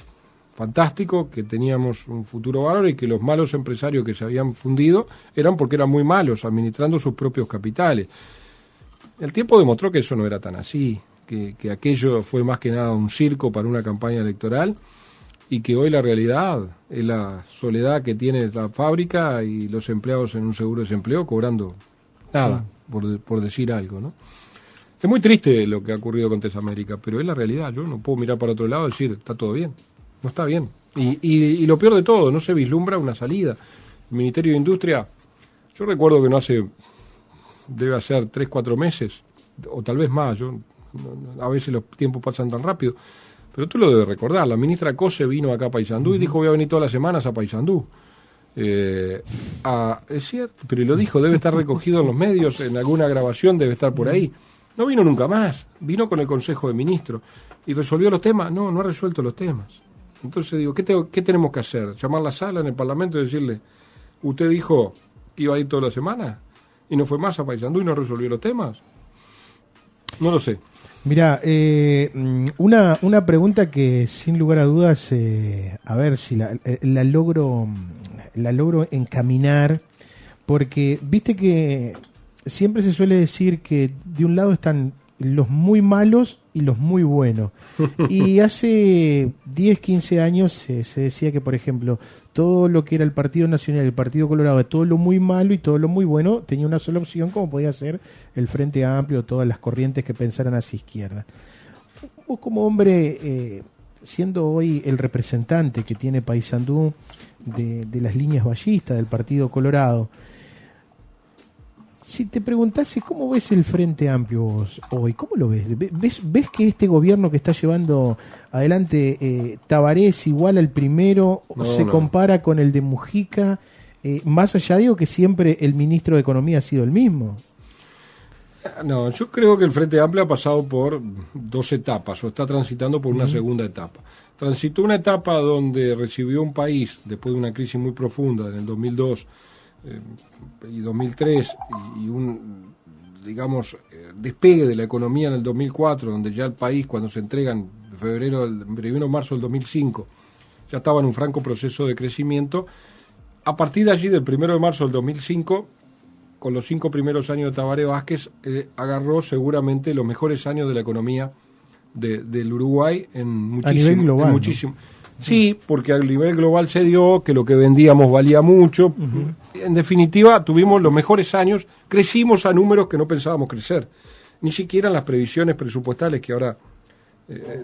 fantástico, que teníamos un futuro bárbaro y que los malos empresarios que se habían fundido eran porque eran muy malos administrando sus propios capitales. El tiempo demostró que eso no era tan así, que aquello fue más que nada un circo para una campaña electoral y que hoy la realidad es la soledad que tiene la fábrica y los empleados en un seguro de desempleo cobrando nada, por decir algo, ¿no? Es muy triste lo que ha ocurrido con Texamérica, pero es la realidad. Yo no puedo mirar para otro lado y decir, está todo bien. No está bien. Y lo peor de todo, no se vislumbra una salida. El Ministerio de Industria, yo recuerdo que debe hacer 3-4 meses, o tal vez más, yo A veces los tiempos pasan tan rápido. Pero tú lo debes recordar, la ministra Cose vino acá a Paysandú y dijo voy a venir todas las semanas a Paysandú. Es cierto, pero lo dijo, debe estar recogido en los medios, en alguna grabación debe estar por ahí. No vino nunca más, vino con el Consejo de Ministros y resolvió los temas. No ha resuelto los temas. Entonces digo, ¿qué tenemos que hacer? ¿Llamar a la sala en el Parlamento y decirle, usted dijo que iba a ir toda la semana y no fue más a Paysandú y no resolvió los temas? No lo sé. Mira, una pregunta que sin lugar a dudas, a ver si la logro encaminar, porque viste que siempre se suele decir que de un lado están los muy malos y los muy buenos. Y hace 10, 15 años se decía que, por ejemplo, todo lo que era el Partido Nacional, el Partido Colorado, todo lo muy malo y todo lo muy bueno, tenía una sola opción, como podía ser el Frente Amplio, todas las corrientes que pensaran hacia izquierda. Vos como hombre, siendo hoy el representante que tiene Paysandú de las líneas ballistas del Partido Colorado, si te preguntase cómo ves el Frente Amplio vos hoy, ¿cómo lo ves? ¿Ves que este gobierno que está llevando adelante Tabaré es igual al primero? ¿Se compara con el de Mujica? Más allá, digo que siempre el ministro de Economía ha sido el mismo. No, yo creo que el Frente Amplio ha pasado por 2 etapas, o está transitando por una segunda etapa. Transitó una etapa donde recibió un país, después de una crisis muy profunda en el 2002, y 2003 y un, digamos, despegue de la economía en el 2004, donde ya el país, cuando se entregan primero de marzo del 2005, ya estaba en un franco proceso de crecimiento. A partir de allí, del 1 de marzo del 2005, con los 5 primeros años de Tabaré Vázquez, agarró seguramente los mejores años de la economía del Uruguay a nivel global, muchísimo. Sí, porque a nivel global se dio que lo que vendíamos valía mucho. En definitiva, tuvimos los mejores años, crecimos a números que no pensábamos crecer. Ni siquiera en las previsiones presupuestales, que ahora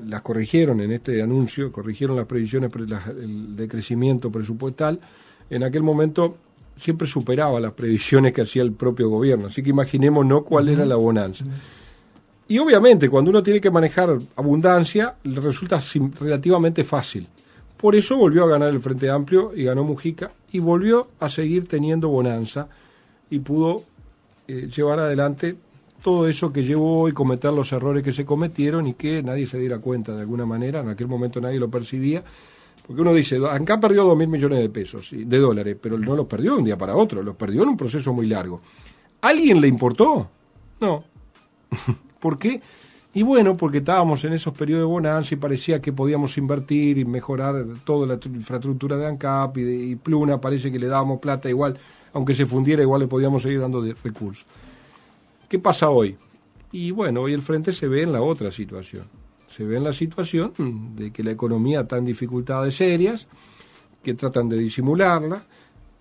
las corrigieron en este anuncio, corrigieron las previsiones de crecimiento presupuestal. En aquel momento siempre superaba las previsiones que hacía el propio gobierno. Así que imaginémonos cuál era la bonanza. Y obviamente, cuando uno tiene que manejar abundancia, le resulta relativamente fácil. Por eso volvió a ganar el Frente Amplio y ganó Mujica y volvió a seguir teniendo bonanza y pudo llevar adelante todo eso que llevó y cometer los errores que se cometieron y que nadie se diera cuenta de alguna manera. En aquel momento nadie lo percibía, porque uno dice, acá perdió 2.000 millones de pesos, de dólares, pero no los perdió de un día para otro, los perdió en un proceso muy largo. ¿A alguien le importó? No. ¿Por qué? Y bueno, porque estábamos en esos periodos de bonanza y parecía que podíamos invertir y mejorar toda la infraestructura de ANCAP y Pluna, parece que le dábamos plata igual, aunque se fundiera igual le podíamos seguir dando recursos. ¿Qué pasa hoy? Y bueno, hoy el Frente se ve en la otra situación. Se ve en la situación de que la economía está en dificultades serias, que tratan de disimularla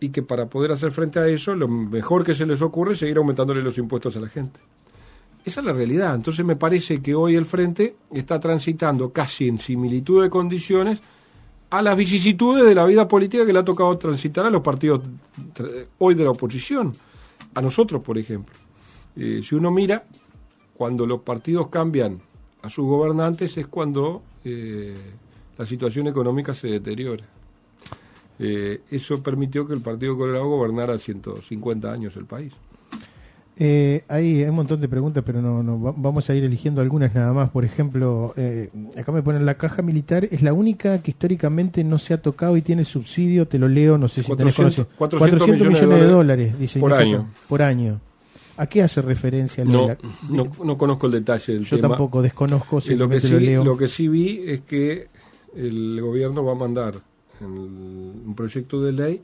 y que para poder hacer frente a eso, lo mejor que se les ocurre es seguir aumentándole los impuestos a la gente. Esa es la realidad. Entonces me parece que hoy el Frente está transitando casi en similitud de condiciones a las vicisitudes de la vida política que le ha tocado transitar a los partidos hoy de la oposición. A nosotros, por ejemplo. Si uno mira, cuando los partidos cambian a sus gobernantes es cuando la situación económica se deteriora. Eso permitió que el Partido Colorado gobernara 150 años el país. Hay un montón de preguntas, pero no vamos a ir eligiendo algunas nada más. Por ejemplo, acá me ponen la caja militar, es la única que históricamente no se ha tocado y tiene subsidio, te lo leo, no sé si tenés conocido. 400 millones de dólares dice, por año. ¿A qué hace referencia? No conozco el detalle del tema. Yo tampoco desconozco, lo que sí vi es que el gobierno va a mandar un proyecto de ley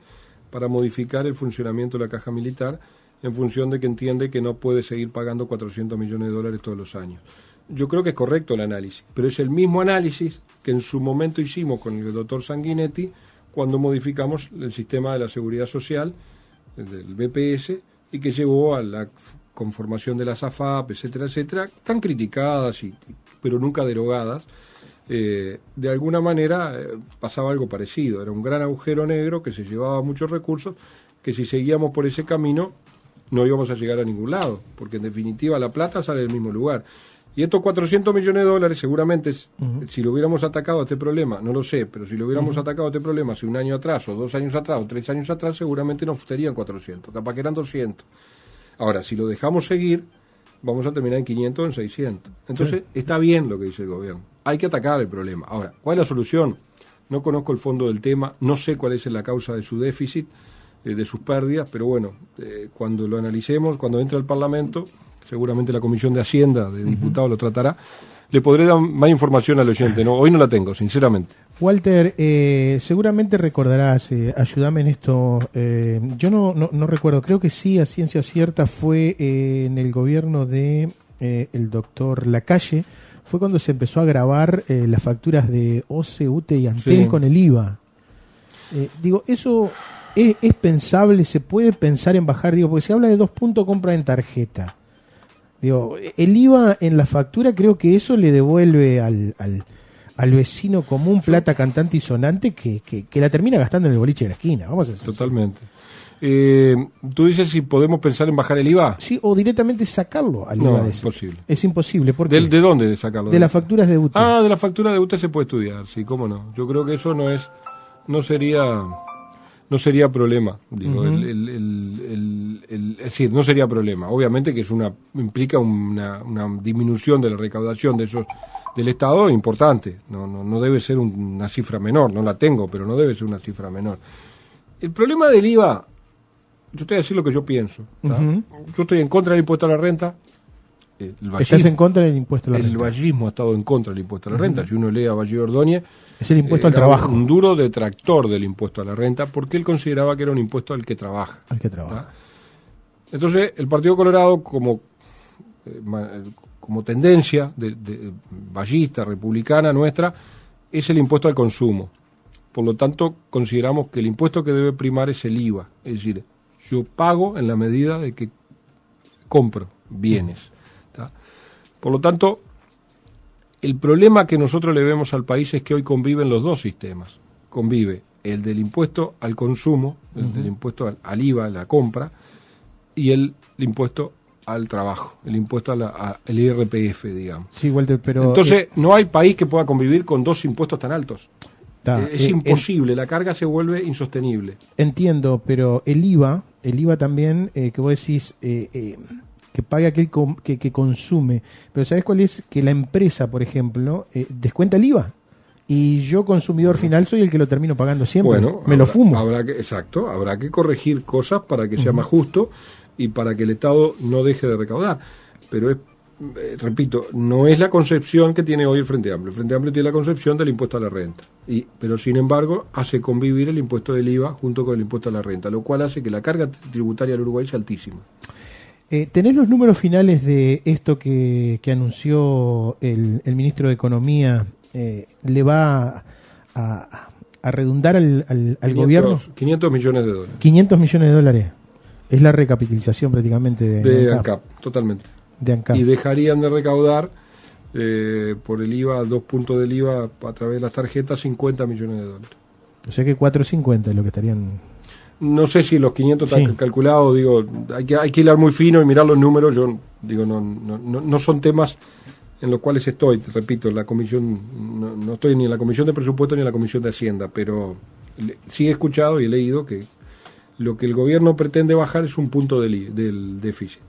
para modificar el funcionamiento de la caja militar en función de que entiende que no puede seguir pagando 400 millones de dólares todos los años. Yo creo que es correcto el análisis, pero es el mismo análisis que en su momento hicimos con el doctor Sanguinetti cuando modificamos el sistema de la seguridad social, del BPS, y que llevó a la conformación de las AFAP, etcétera, etcétera, tan criticadas, pero nunca derogadas. De alguna manera pasaba algo parecido, era un gran agujero negro que se llevaba muchos recursos, que si seguíamos por ese camino no íbamos a llegar a ningún lado, porque en definitiva la plata sale del mismo lugar. Y estos 400 millones de dólares seguramente, si lo hubiéramos atacado a este problema, no lo sé, pero si lo hubiéramos atacado a este problema hace un año atrás, o 2 años atrás, o 3 años atrás, seguramente nos serían 400, capaz que eran 200. Ahora, si lo dejamos seguir, vamos a terminar en 500 o en 600. Entonces, está bien lo que dice el gobierno. Hay que atacar el problema. Ahora, ¿cuál es la solución? No conozco el fondo del tema, no sé cuál es la causa de su déficit, de sus pérdidas, pero bueno, cuando lo analicemos, cuando entre al Parlamento, seguramente la Comisión de Hacienda de Diputados lo tratará, le podré dar más información al oyente, ¿no? Hoy no la tengo, sinceramente. Walter, seguramente recordarás, ayúdame en esto, yo no recuerdo, creo que sí, a ciencia cierta fue en el gobierno de el doctor Lacalle, fue cuando se empezó a grabar las facturas de OCE, UTE y Antel con el IVA. Digo, eso es pensable, se puede pensar en bajar, digo, porque se habla de 2 puntos compra en tarjeta. Digo, el IVA en la factura, creo que eso le devuelve al vecino común plata cantante y sonante que la termina gastando en el boliche de la esquina. Vamos a hacer totalmente. ¿Tú dices si podemos pensar en bajar el IVA? Sí, o directamente sacarlo al IVA de eso. No, es imposible. Es imposible. ¿Por qué? ¿De dónde sacarlo? De las facturas de UTE. Ah, de las facturas de UTE se puede estudiar, sí, cómo no. Yo creo que eso no sería problema, digo, es decir, no sería problema. Obviamente que implica una disminución de la recaudación del Estado importante. No debe ser una cifra menor, no la tengo, pero no debe ser una cifra menor. El problema del IVA, yo te voy a decir lo que yo pienso. Yo estoy en contra del impuesto a la renta. ¿Estás en contra del impuesto a la renta? El vallismo ha estado en contra del impuesto a la renta. Si uno lee a Valle Ordóñez, es el impuesto al trabajo. Un duro detractor del impuesto a la renta porque él consideraba que era un impuesto al que trabaja. Al que trabaja. ¿Tá? Entonces, el Partido Colorado, como tendencia de vallista, republicana nuestra, es el impuesto al consumo. Por lo tanto, consideramos que el impuesto que debe primar es el IVA. Es decir, yo pago en la medida de que compro bienes. ¿Tá? Por lo tanto, el problema que nosotros le vemos al país es que hoy conviven los dos sistemas. Convive el del impuesto al consumo, el del impuesto al IVA, a la compra, y el impuesto al trabajo, el impuesto al IRPF, digamos. Sí, Walter, pero... Entonces, no hay país que pueda convivir con dos impuestos tan altos. Es imposible, la carga se vuelve insostenible. Entiendo, pero el IVA también, que vos decís... que pague aquel que consume. Pero ¿sabes cuál es? Que la empresa, por ejemplo, descuenta el IVA. Y yo, consumidor final, soy el que lo termino pagando siempre. Bueno, lo fumo. Habrá que corregir cosas para que sea más justo y para que el Estado no deje de recaudar. Pero repito, no es la concepción que tiene hoy el Frente Amplio. El Frente Amplio tiene la concepción del impuesto a la renta. Pero, sin embargo, hace convivir el impuesto del IVA junto con el impuesto a la renta, lo cual hace que la carga tributaria del Uruguay sea altísima. ¿Tenés los números finales de esto que anunció el ministro de Economía? ¿Le va a redundar al gobierno? 500 millones de dólares. 500 millones de dólares. Es la recapitalización prácticamente de ANCAP, totalmente. De ANCAP. Y dejarían de recaudar por el IVA, 2 puntos del IVA a través de las tarjetas, 50 millones de dólares. O sea que 450 es lo que estarían... No sé si los 500 están calculados, digo, hay que hilar muy fino y mirar los números. Yo digo, no son temas en los cuales estoy, repito, la comisión, no estoy ni en la comisión de presupuesto ni en la comisión de Hacienda, pero sí he escuchado y he leído que lo que el gobierno pretende bajar es un punto del déficit.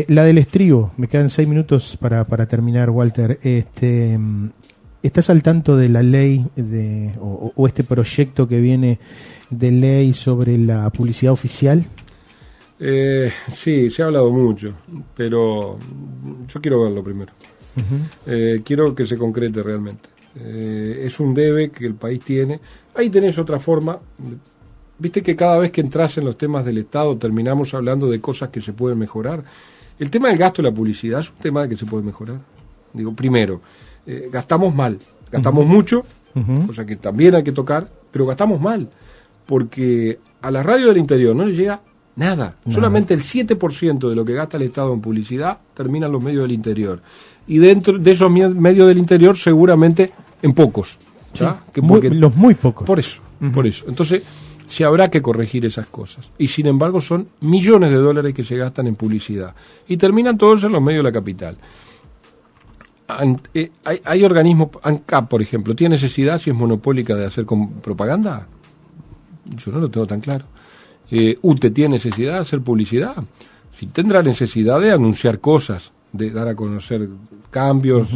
La del estribo, me quedan 6 minutos para terminar, Walter. ¿Estás al tanto de la ley o este proyecto que viene de ley sobre la publicidad oficial? Sí, se ha hablado mucho, pero yo quiero verlo primero. Quiero que se concrete realmente. Es un debe que el país tiene. Ahí tenés otra forma. Viste que cada vez que entras en los temas del Estado terminamos hablando de cosas que se pueden mejorar. El tema del gasto de la publicidad es un tema que se puede mejorar. Digo, primero, gastamos mal, gastamos mucho, cosa que también hay que tocar, pero gastamos mal, porque a la radio del interior no le llega nada. Solamente el 7% de lo que gasta el Estado en publicidad termina en los medios del interior. Y dentro de esos medios del interior seguramente en pocos. Sí, los muy pocos. Por eso. Entonces, se habrá que corregir esas cosas. Y sin embargo son millones de dólares que se gastan en publicidad. Y terminan todos en los medios de la capital. hay organismos, ANCAP, por ejemplo, ¿tiene necesidad, si es monopólica, de hacer propaganda? Yo no lo tengo tan claro. ¿UTE tiene necesidad de hacer publicidad? Si tendrá necesidad de anunciar cosas, de dar a conocer cambios,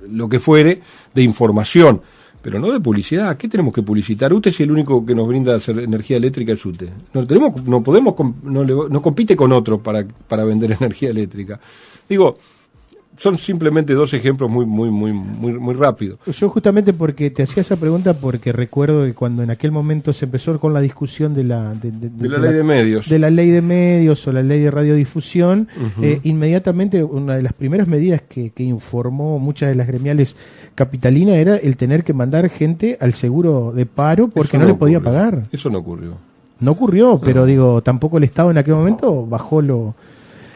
lo que fuere, de información, pero no de publicidad. ¿Qué tenemos que publicitar? UTE, si el único que nos brinda energía eléctrica es UTE. No compite con otro para vender energía eléctrica. Digo, son simplemente dos ejemplos muy rápidos. Yo justamente porque te hacía esa pregunta porque recuerdo que cuando en aquel momento se empezó con la discusión de la ley de medios. De la ley de medios o la ley de radiodifusión, inmediatamente una de las primeras medidas que informó muchas de las gremiales capitalinas era el tener que mandar gente al seguro de paro porque no le podía pagar. Eso no ocurrió. No ocurrió, pero digo, tampoco el Estado en aquel momento bajó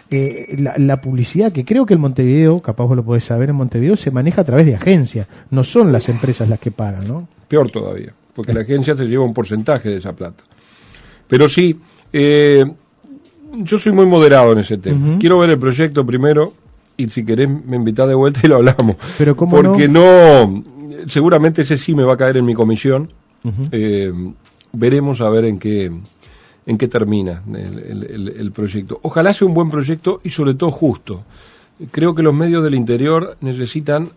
la publicidad, que creo que en Montevideo, capaz vos lo podés saber, en Montevideo se maneja a través de agencias, no son las empresas las que pagan, ¿no? Peor todavía, porque la agencia se lleva un porcentaje de esa plata. Pero sí, yo soy muy moderado en ese tema. Quiero ver el proyecto primero y si querés me invitás de vuelta y lo hablamos. Pero ¿cómo porque no, seguramente ese sí me va a caer en mi comisión. Veremos a ver en qué termina el proyecto. Ojalá sea un buen proyecto y sobre todo justo. Creo que los medios del interior necesitan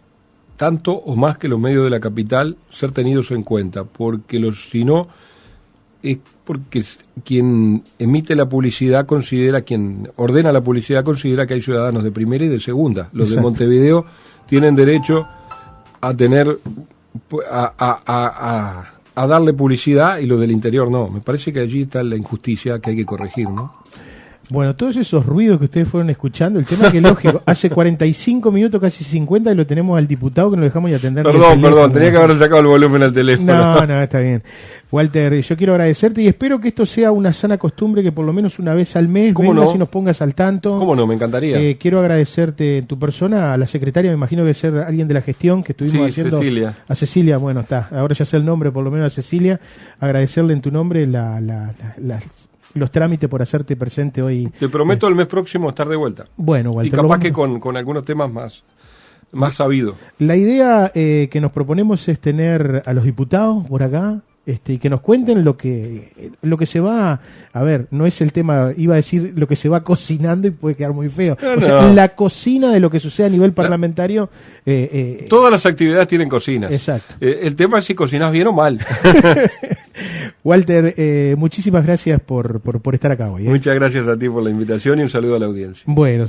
tanto o más que los medios de la capital ser tenidos en cuenta, porque si no, es porque quien emite la publicidad quien ordena la publicidad considera que hay ciudadanos de primera y de segunda. Los de Montevideo tienen derecho a tener a darle publicidad y los del interior no. Me parece que allí está la injusticia que hay que corregir, ¿no? Bueno, todos esos ruidos que ustedes fueron escuchando, el tema que lógico, hace 45 minutos, casi 50, y lo tenemos al diputado que nos dejamos y atender. Perdón, tenía que haber sacado el volumen al teléfono. No, está bien. Walter, yo quiero agradecerte y espero que esto sea una sana costumbre, que por lo menos una vez al mes vengas y nos pongas al tanto. ¿Cómo no? Me encantaría. Quiero agradecerte en tu persona, a la secretaria, me imagino que ser alguien de la gestión que estuvimos haciendo. Cecilia. A Cecilia, bueno, está. Ahora ya sé el nombre, por lo menos a Cecilia. Agradecerle en tu nombre los trámites por hacerte presente hoy. Te prometo el mes próximo estar de vuelta. Bueno, Walter, y capaz que con algunos temas más sabidos. La idea que nos proponemos es tener a los diputados por acá y que nos cuenten lo que se va a ver, no es el tema, iba a decir lo que se va cocinando y puede quedar muy feo. O sea, la cocina de lo que sucede a nivel parlamentario. Todas las actividades tienen cocinas. Exacto. El tema es si cocinás bien o mal. Walter, muchísimas gracias por estar acá hoy. Muchas gracias a ti por la invitación y un saludo a la audiencia. Bueno.